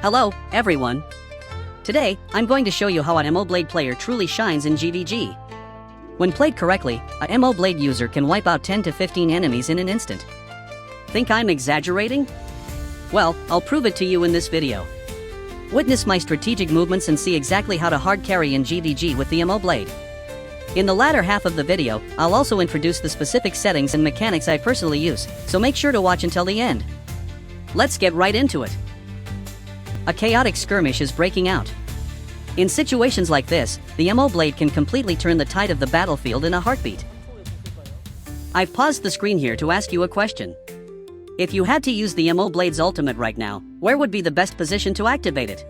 Hello, everyone. Today, I'm going to show you how an moblade player truly shines in GVG. When played correctly, a moblade user can wipe out 10 to 15 enemies in an instant. Think I'm exaggerating? Well, I'll prove it to you in this video. Witness my strategic movements and see exactly how to hard carry in GVG with the moblade. In the latter half of the video, I'll also introduce the specific settings and mechanics I personally use, so make sure to watch until the end. Let's get right into it. A chaotic skirmish is breaking out. In situations like this, the moblade can completely turn the tide of the battlefield in a heartbeat. I've paused the screen here to ask you a question. If you had to use the moblade's ultimate right now, where would be the best position to activate it?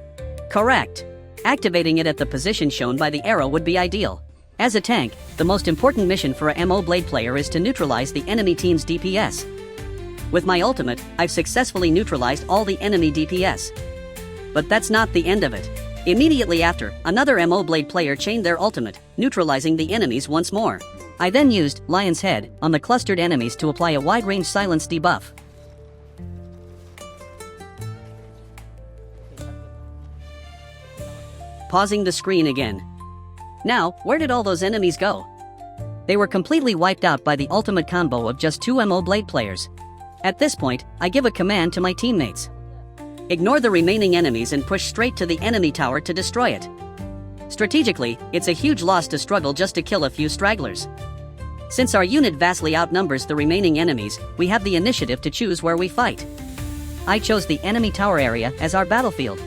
Correct. Activating it at the position shown by the arrow would be ideal. As a tank, the most important mission for a moblade player is to neutralize the enemy team's DPS. With my ultimate, I've successfully neutralized all the enemy DPS. But that's not the end of it. Immediately after, another moblade player chained their ultimate, neutralizing the enemies once more. I then used Lion's Head on the clustered enemies to apply a wide-range silence debuff. Pausing the screen again. Now, where did all those enemies go? They were completely wiped out by the ultimate combo of just 2 moblade players. At this point, I give a command to my teammates. Ignore the remaining enemies and push straight to the enemy tower to destroy it. Strategically, it's a huge loss to struggle just to kill a few stragglers. Since our unit vastly outnumbers the remaining enemies, we have the initiative to choose where we fight. I chose the enemy tower area as our battlefield.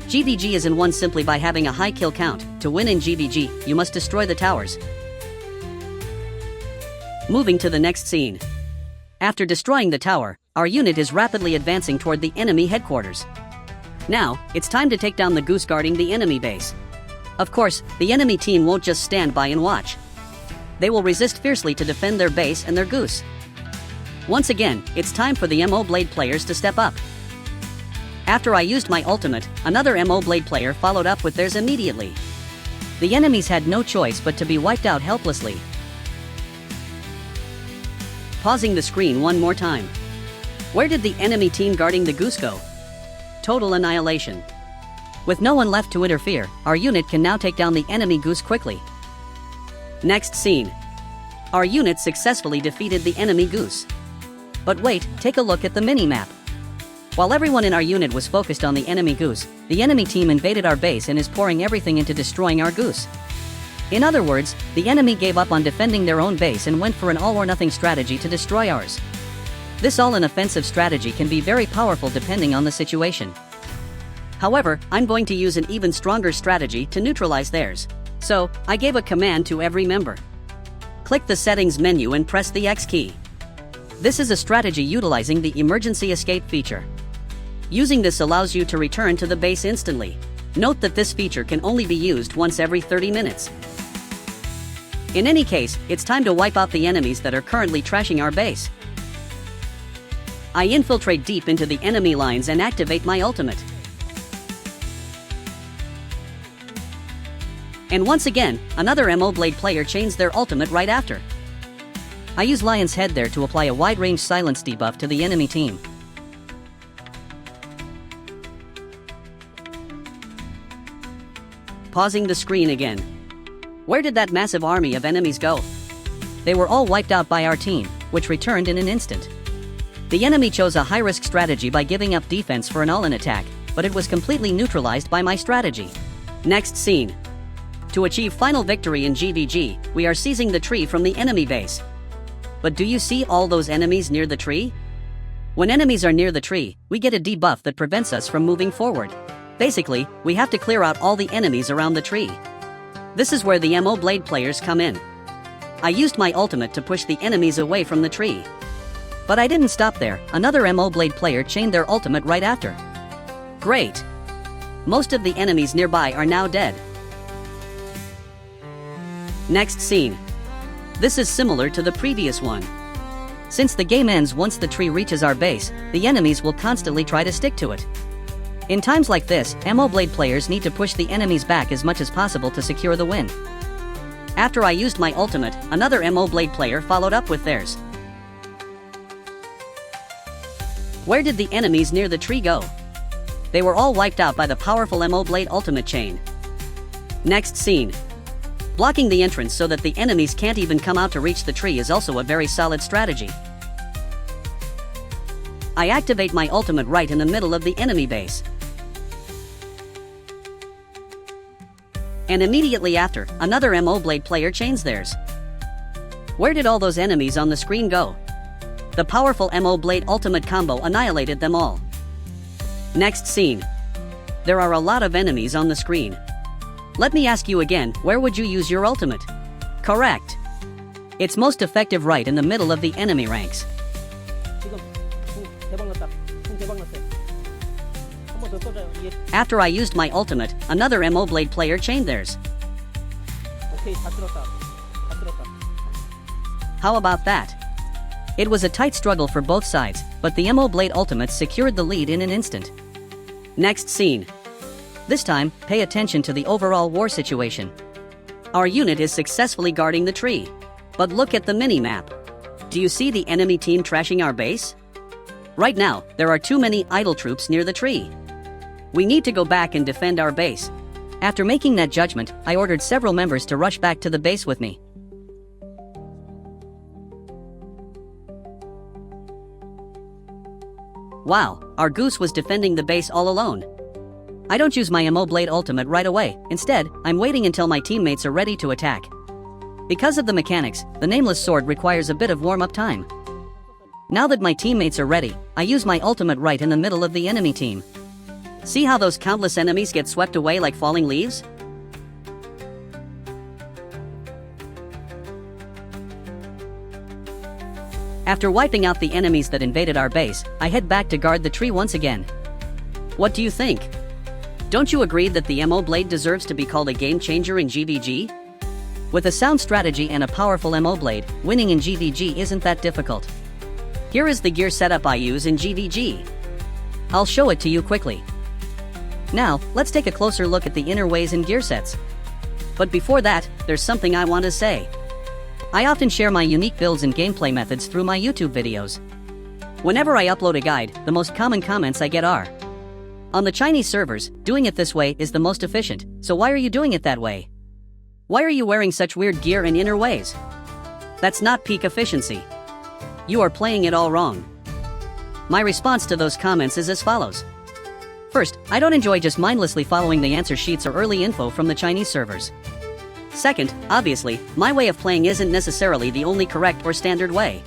GVG isn't won simply by having a high kill count. To win in GVG, you must destroy the towers. Moving to the next scene. After destroying the tower, our unit is rapidly advancing toward the enemy headquarters. Now, it's time to take down the goose guarding the enemy base. Of course, the enemy team won't just stand by and watch. They will resist fiercely to defend their base and their goose. Once again, it's time for the moblade players to step up. After I used my ultimate, another moblade player followed up with theirs immediately. The enemies had no choice but to be wiped out helplessly. Pausing the screen one more time. Where did the enemy team guarding the goose go? Total annihilation. With no one left to interfere, our unit can now take down the enemy goose quickly. Next scene. Our unit successfully defeated the enemy goose. But wait, take a look at the mini-map. While everyone in our unit was focused on the enemy goose, the enemy team invaded our base and is pouring everything into destroying our goose. In other words, the enemy gave up on defending their own base and went for an all-or-nothing strategy to destroy ours. This all-in-offensive strategy can be very powerful depending on the situation. However, I'm going to use an even stronger strategy to neutralize theirs. So, I gave a command to every member. Click the settings menu and press the X key. This is a strategy utilizing the emergency escape feature. Using this allows you to return to the base instantly. Note that this feature can only be used once every 30 minutes. In any case, it's time to wipe out the enemies that are currently trashing our base. I infiltrate deep into the enemy lines and activate my ultimate. And once again, another moblade player chains their ultimate right after. I use Lion's Head there to apply a wide-range silence debuff to the enemy team. Pausing the screen again. Where did that massive army of enemies go? They were all wiped out by our team, which returned in an instant. The enemy chose a high-risk strategy by giving up defense for an all-in attack, but it was completely neutralized by my strategy. Next scene. To achieve final victory in GVG, we are seizing the tree from the enemy base. But do you see all those enemies near the tree? When enemies are near the tree, we get a debuff that prevents us from moving forward. Basically, we have to clear out all the enemies around the tree. This is where the moblade players come in. I used my ultimate to push the enemies away from the tree. But I didn't stop there, another moblade player chained their ultimate right after. Great! Most of the enemies nearby are now dead. Next scene. This is similar to the previous one. Since the game ends once the tree reaches our base, the enemies will constantly try to stick to it. In times like this, moblade players need to push the enemies back as much as possible to secure the win. After I used my ultimate, another moblade player followed up with theirs. Where did the enemies near the tree go? They were all wiped out by the powerful moblade ultimate chain. Next scene. Blocking the entrance so that the enemies can't even come out to reach the tree is also a very solid strategy. I activate my ultimate right in the middle of the enemy base. And immediately after, another moblade player chains theirs. Where did all those enemies on the screen go? The powerful moblade ultimate combo annihilated them all. Next scene. There are a lot of enemies on the screen. Let me ask you again, where would you use your ultimate? Correct. It's most effective right in the middle of the enemy ranks. After I used my ultimate, another moblade player chained theirs. How about that? It was a tight struggle for both sides, but the moblade ultimates secured the lead in an instant. Next scene. This time, pay attention to the overall war situation. Our unit is successfully guarding the tree. But look at the mini-map. Do you see the enemy team trashing our base? Right now, there are too many idle troops near the tree. We need to go back and defend our base. After making that judgment, I ordered several members to rush back to the base with me. Wow, our goose was defending the base all alone. I don't use my moblade ultimate right away. Instead, I'm waiting until my teammates are ready to attack. Because of the mechanics, the nameless sword requires a bit of warm-up time. Now that my teammates are ready, I use my ultimate right in the middle of the enemy team. See how those countless enemies get swept away like falling leaves? After wiping out the enemies that invaded our base, I head back to guard the tree once again. What do you think? Don't you agree that the moblade deserves to be called a game changer in GVG? With a sound strategy and a powerful moblade, winning in GVG isn't that difficult. Here is the gear setup I use in GVG. I'll show it to you quickly. Now, let's take a closer look at the innerways and gear sets. But before that, there's something I want to say. I often share my unique builds and gameplay methods through my YouTube videos. Whenever I upload a guide, the most common comments I get are, on the Chinese servers, doing it this way is the most efficient, so why are you doing it that way? Why are you wearing such weird gear and innerways? That's not peak efficiency. You are playing it all wrong. My response to those comments is as follows. First, I don't enjoy just mindlessly following the answer sheets or early info from the Chinese servers. Second, obviously, my way of playing isn't necessarily the only correct or standard way.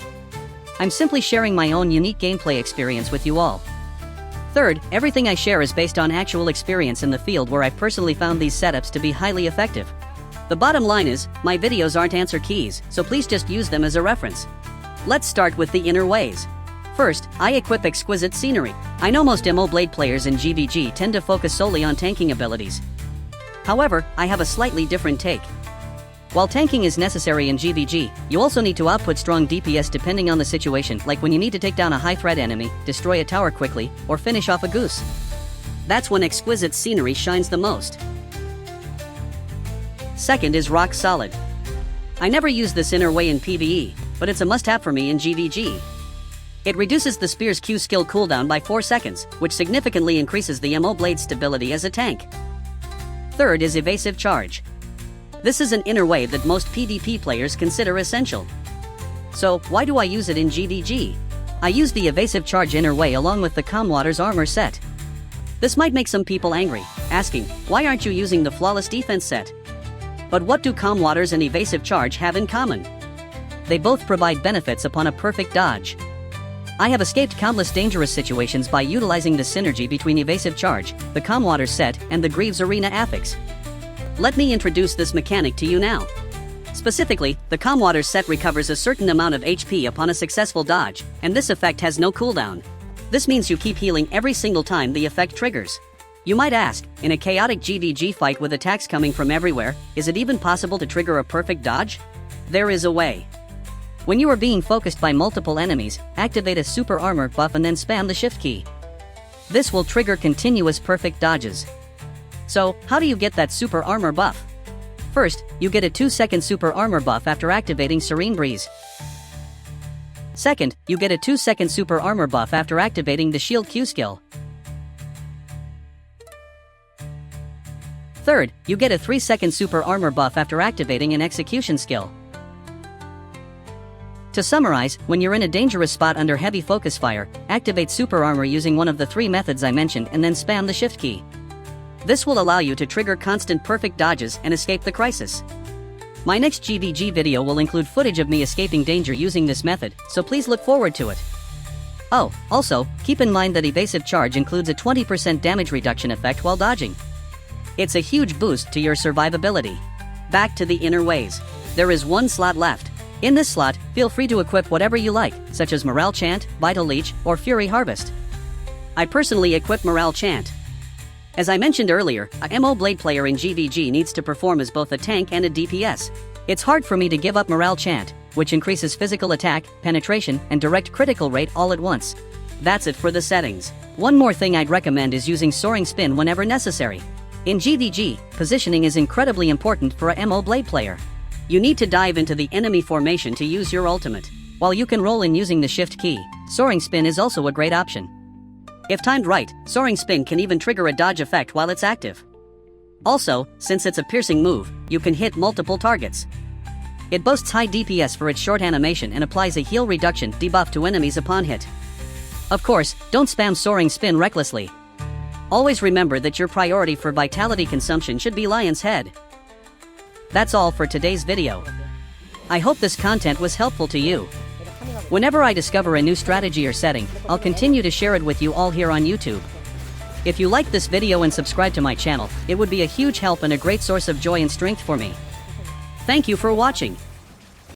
I'm simply sharing my own unique gameplay experience with you all. Third, everything I share is based on actual experience in the field where I've personally found these setups to be highly effective. The bottom line is, my videos aren't answer keys, so please just use them as a reference. Let's start with the inner ways. First, I equip Exquisite Scenery. I know most moblade players in GVG tend to focus solely on tanking abilities. However, I have a slightly different take. While tanking is necessary in GVG, you also need to output strong DPS depending on the situation, like when you need to take down a high-threat enemy, destroy a tower quickly, or finish off a goose. That's when Exquisite Scenery shines the most. Second is Rock Solid. I never use this inner way in PvE, but it's a must-have for me in GVG. It reduces the spear's Q skill cooldown by 4 seconds, which significantly increases the blade stability as a tank. Third is Evasive Charge. This is an inner way that most PvP players consider essential. So, why do I use it in GVG? I use the Evasive Charge inner way along with the Calmwater's armor set. This might make some people angry, asking, why aren't you using the Flawless Defense set? But what do Calmwater's and Evasive Charge have in common? They both provide benefits upon a perfect dodge. I have escaped countless dangerous situations by utilizing the synergy between Evasive Charge, the Calmwater set, and the Greaves Arena affix. Let me introduce this mechanic to you now. Specifically, the Calmwater set recovers a certain amount of HP upon a successful dodge, and this effect has no cooldown. This means you keep healing every single time the effect triggers. You might ask, in a chaotic GVG fight with attacks coming from everywhere, is it even possible to trigger a perfect dodge? There is a way. When you are being focused by multiple enemies, activate a super armor buff and then spam the shift key. This will trigger continuous perfect dodges. So, how do you get that super armor buff? First, you get a 2-second super armor buff after activating Serene Breeze. Second, you get a 2-second super armor buff after activating the shield Q skill. Third, you get a 3-second super armor buff after activating an execution skill. To summarize, when you're in a dangerous spot under heavy focus fire, activate super armor using one of the 3 methods I mentioned and then spam the shift key. This will allow you to trigger constant perfect dodges and escape the crisis. My next GVG video will include footage of me escaping danger using this method, so please look forward to it. Oh, also, keep in mind that evasive charge includes a 20% damage reduction effect while dodging. It's a huge boost to your survivability. Back to the inner ways. There is 1 slot left. In this slot, feel free to equip whatever you like, such as Morale Chant, Vital Leech, or Fury Harvest. I personally equip Morale Chant. As I mentioned earlier, a MO Blade player in GVG needs to perform as both a tank and a DPS. It's hard for me to give up Morale Chant, which increases physical attack, penetration, and direct critical rate all at once. That's it for the settings. One more thing I'd recommend is using Soaring Spin whenever necessary. In GVG, positioning is incredibly important for a MO Blade player. You need to dive into the enemy formation to use your ultimate. While you can roll in using the shift key, Soaring Spin is also a great option. If timed right, Soaring Spin can even trigger a dodge effect while it's active. Also, since it's a piercing move, you can hit multiple targets. It boasts high DPS for its short animation and applies a heal reduction debuff to enemies upon hit. Of course, don't spam Soaring Spin recklessly. Always remember that your priority for vitality consumption should be Lion's Head. That's all for today's video. I hope this content was helpful to you. Whenever I discover a new strategy or setting, I'll continue to share it with you all here on YouTube. If you like this video and subscribe to my channel, it would be a huge help and a great source of joy and strength for me. Thank you for watching.